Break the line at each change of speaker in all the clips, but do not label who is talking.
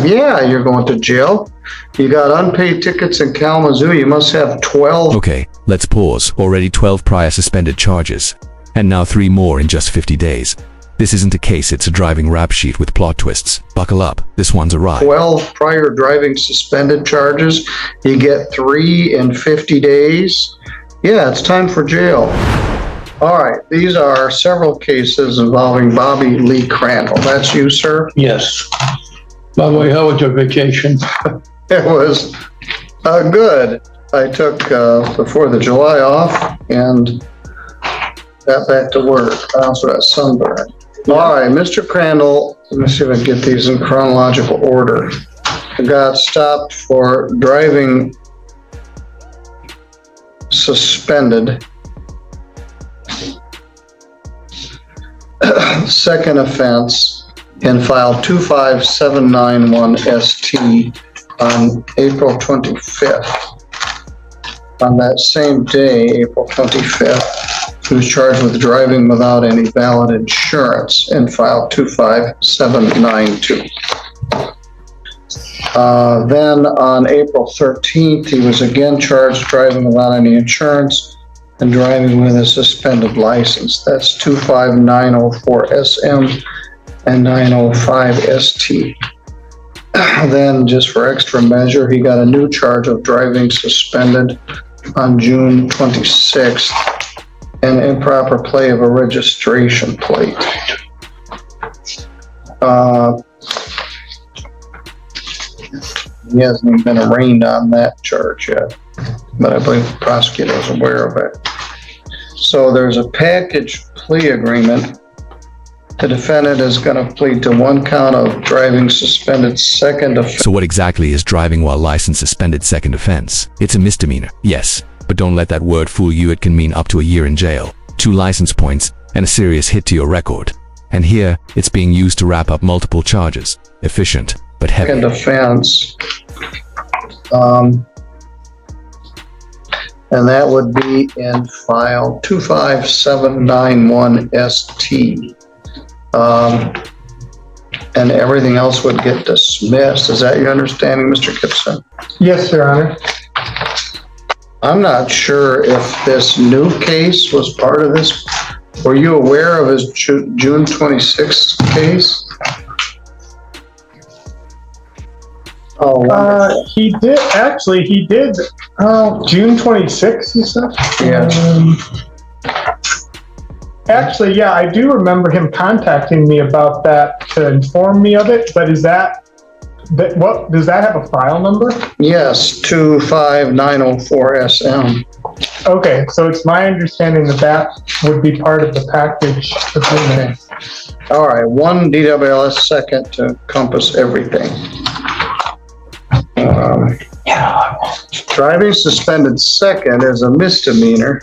Yeah, you're going to jail. You got unpaid tickets in Kalamazoo. You must have 12.
Okay, let's pause. Already 12 prior suspended charges. And now 3 more in just 50 days. This isn't a case, it's a driving rap sheet with plot twists. Buckle up, this one's a ride.
12 prior driving suspended charges. You get 3 in 50 days. Yeah, it's time for jail. All right, these are several cases involving Bobby Lee Crandall. That's you, sir?
Yes. By the way, how was your vacation?
It was good. I took the 4th of July off and got back to work. I also got sunburn. All right, Mr. Crandall, let me see if I can get these in chronological order. I got stopped for driving suspended. Second offense in file 25791ST on April 25th. On that same day, April 25th, he was charged with driving without any valid insurance in file 25792. Then on April 13th, he was again charged driving without any insurance and driving with a suspended license. That's 25904SM and 905ST. Then, just for extra measure, he got a new charge of driving suspended on June 26th and improper play of a registration plate. He hasn't even been arraigned on that charge yet, but I believe the prosecutor is aware of it. So there's a package plea agreement. The defendant is going to plead to 1 count of driving suspended second offense.
So what exactly is driving while licensed suspended second offense? It's a misdemeanor, yes, but don't let that word fool you. It can mean up to a year in jail, 2 license points, and a serious hit to your record. And here, it's being used to wrap up multiple charges. Efficient, but heavy.
Second offense. And that would be in file 25791ST. And everything else would get dismissed. Is that your understanding, Mr. Gibson?
Yes, Your Honor.
I'm not sure if this new case was part of this. Were you aware of his June 26th case? Oh,
he did, June 26th, you said?
Yeah.
Actually, yeah, I do remember him contacting me about that to inform me of it, but what, does that have a file number?
Yes, 25904SM.
Okay, so it's my understanding that would be part of the package agreement.
All right, 1 DWLS second to encompass everything. Driving suspended second is a misdemeanor,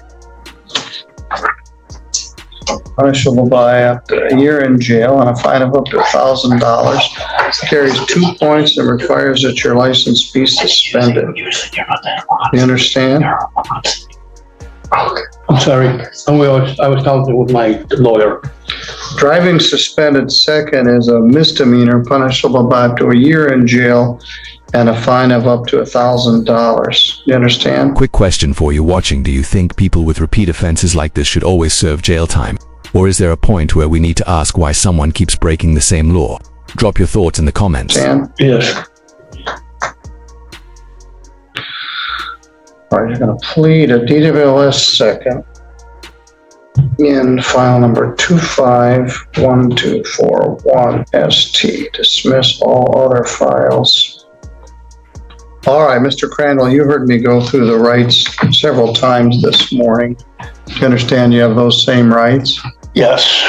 punishable by up to a year in jail and a fine of up to $1,000. Carries 2 points and requires that your license be suspended. You understand?
I'm sorry. I was talking with my lawyer.
Driving suspended second is a misdemeanor, punishable by up to a year in jail and a fine of up to $1,000. You understand?
Quick question for you watching. Do you think people with repeat offenses like this should always serve jail time? Or is there a point where we need to ask why someone keeps breaking the same law? Drop your thoughts in the comments.
Dan?
Yes.
All right, you're going to plead a DWLS second in file number 251241ST. Dismiss all other files. All right, Mr. Crandall, you heard me go through the rights several times this morning. Do you understand you have those same rights?
Yes.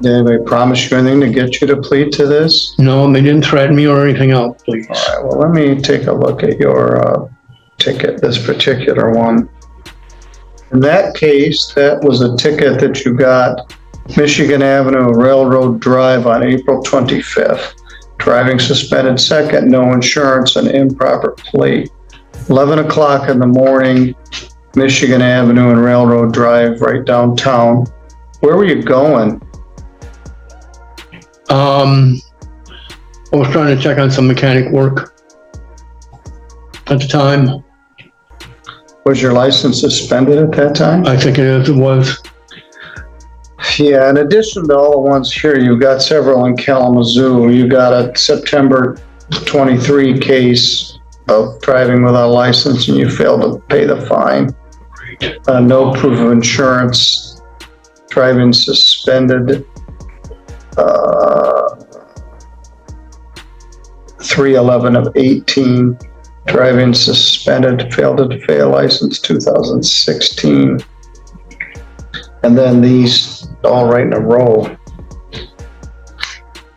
Did anybody promise you anything to get you to plead to this?
No, they didn't threaten me or anything else, please.
All right, well, let me take a look at your ticket, this particular one. In that case, that was a ticket that you got Michigan Avenue Railroad Drive on April 25th. Driving suspended second, no insurance, and improper plate. 11 o'clock in the morning, Michigan Avenue and Railroad Drive, right downtown. Where were you going?
I was trying to check on some mechanic work at the time.
Was your license suspended at that time?
I think it was.
Yeah, in addition to all the ones here, you got several in Kalamazoo. You got a September 23 case of driving without a license and you failed to pay the fine. No proof of insurance, driving suspended. 3/11 of 18, driving suspended, failed to pay a license 2016. And then these all right in a row.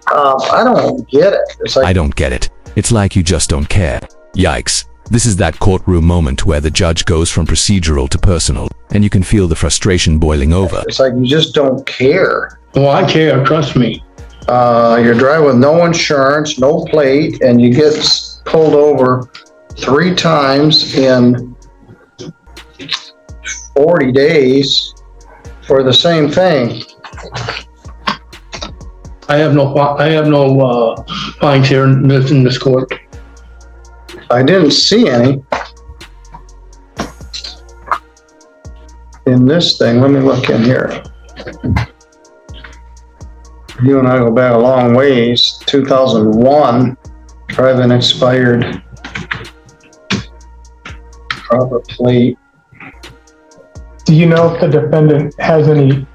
I don't get it. It's like,
I don't get it. It's like you just don't care. Yikes. This is that courtroom moment where the judge goes from procedural to personal, and you can feel the frustration boiling over.
it's like you just don't care.
Oh, I care, trust me.
You're driving with no insurance, no plate, and you get pulled over 3 times in 40 days for the same thing.
I have no fines here in this court.
I didn't see any in this thing. Let me look in here. You and I go back a long ways. 2001, driving expired. Proper plate.
Do you know if the defendant has any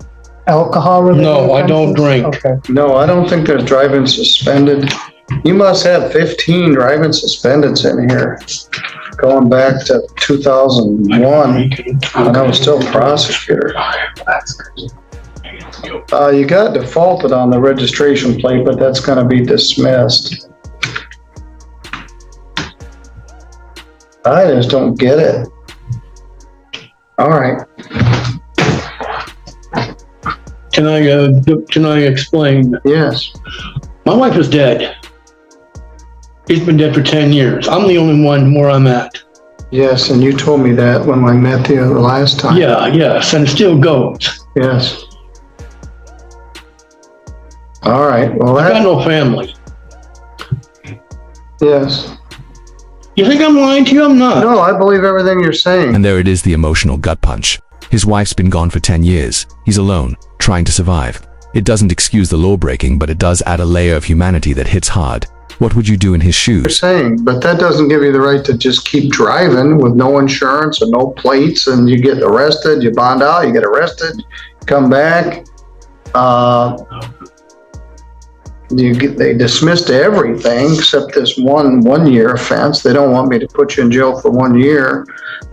alcohol related?
No, I don't
offenses?
drink.
Okay.
No, I don't think there's driving suspended. You must have 15 driving suspendeds in here, going back to 2001, when I was still prosecutor. You got defaulted on the registration plate, but that's gonna be dismissed. I just don't get it. All right,
Can I explain?
yes,
My wife is dead. She's been dead for 10 years. I'm the only one where I'm at.
yes, and you told me that when I met you the last time.
Yeah, yes, and it still goes.
Yes. All right, well,
I got
that,
no family.
yes.
You think I'm lying to you? I'm not.
No, I believe everything you're saying.
And there it is, the emotional gut punch. His wife's been gone for 10 years. He's alone, trying to survive. It doesn't excuse the law breaking, but it does add a layer of humanity that hits hard. What would you do in his
You're
shoes?
saying, but that doesn't give you the right to just keep driving with no insurance and no plates, and you get arrested, you bond out, you get arrested, come back. They dismissed everything except this one-year offense. They don't want me to put you in jail for 1 year.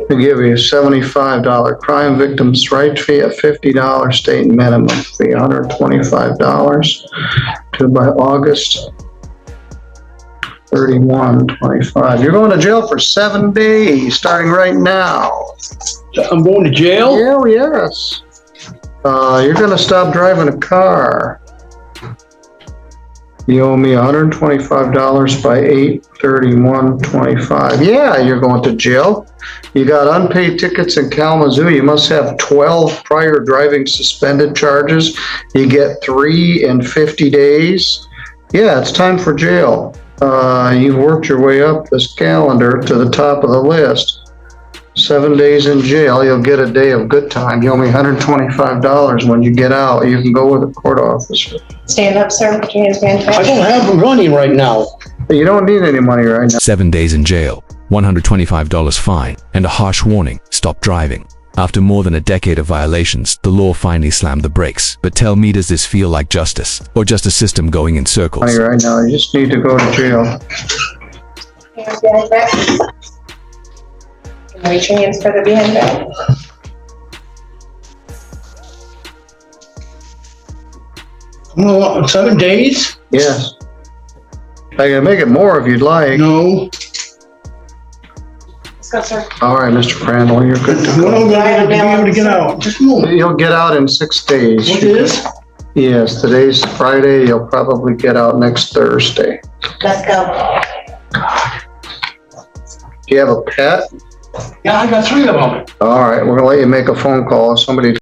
They give you a $75 crime victim's right fee, a $50 state minimum fee, $125 to by August 31/25. You're going to jail for 7 days, starting right now.
I'm going to jail?
Yeah, yes. You're gonna stop driving a car. You owe me $125 by 8/31/25. Yeah, you're going to jail. You got unpaid tickets in Kalamazoo. You must have 12 prior driving suspended charges. You get 3 in 50 days. Yeah, it's time for jail. You've worked your way up this calendar to the top of the list. 7 days in jail, you'll get a day of good time. You owe me $125 when you get out. You can go with a court officer.
Stand up, sir. Put your hands behind your
I
back.
don't have money right now.
You don't need any money right now.
7 days in jail, $125 fine, and a harsh warning, stop driving. After more than a decade of violations, the law finally slammed the brakes. But tell me, does this feel like justice? Or just a system going in circles?
Money right now. You just need to go to jail.
Hands behind your back. And reach your hands further behind your back.
Well, 7 days?
Yes. I can make it more if you'd like.
No.
Let's go, sir.
All right, Mr. Crandall, you're good to
When am
go.
I going to be able to get out? Just a moment.
You'll get out in 6 days.
What is?
Yes, today's Friday. You'll probably get out next Thursday.
Let's go.
Do you have a pet?
Yeah, I got 3 of them.
All right, we're gonna let you make a phone call if somebody